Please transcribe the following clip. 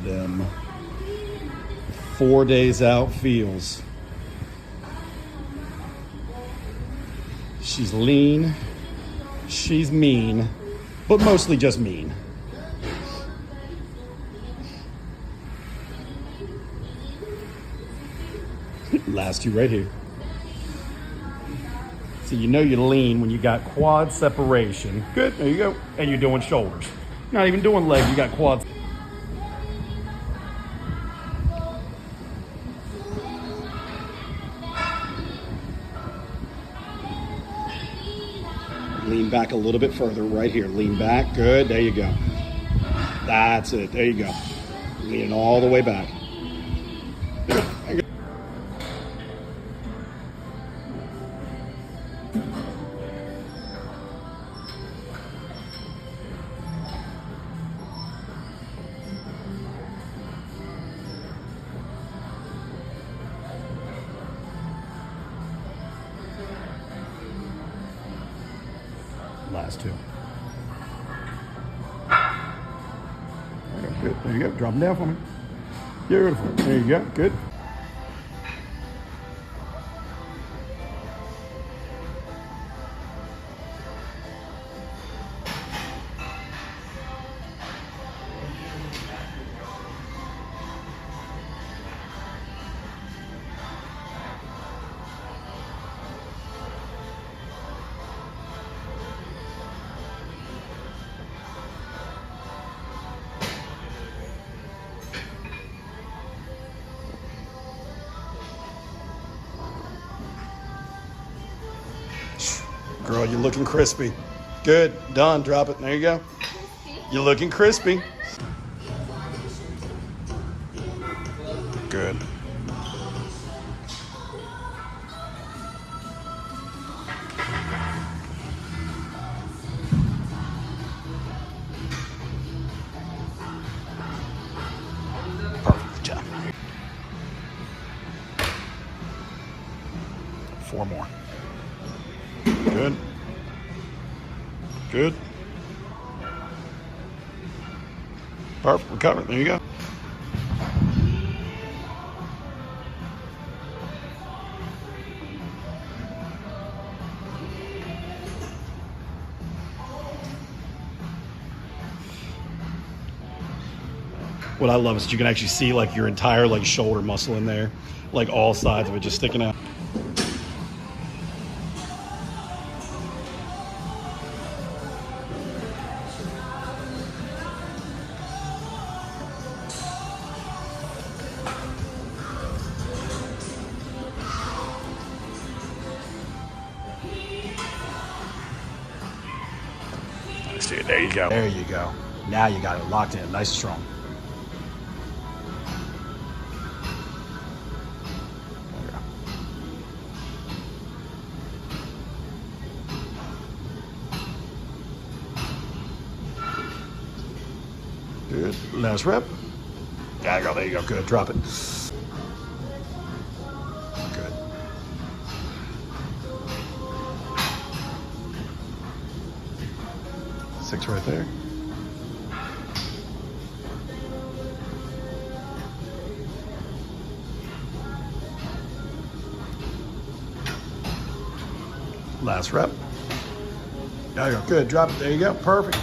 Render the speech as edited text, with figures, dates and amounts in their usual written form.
them 4 days out feels. She's lean, she's mean, but mostly just mean. Last two right here. So you know you're lean when you got quad separation. Good, there you go. And you're doing shoulders. Not even doing legs, you got quads. Lean back a little bit further right here. Lean back, good, there you go. That's it, there you go. Leaning all the way back. Last two. Good. There you go. Drop them down for me. Beautiful. There you go. Good. Girl, you're looking crispy. Good. Done. Drop it. There you go. You're looking crispy. Good. Perfect job. 4 more. Good. Good. Perfect. We're covered. There you go. What I love is that you can actually see like your entire like shoulder muscle in there, like all sides of it just sticking out. There you go. There you go. Now you got it locked in, nice and strong. Good. Last rep. There you go. There you go. Good. Drop it. Good. Six right there. Last rep. There you go. Good. Drop it. There you go. Perfect.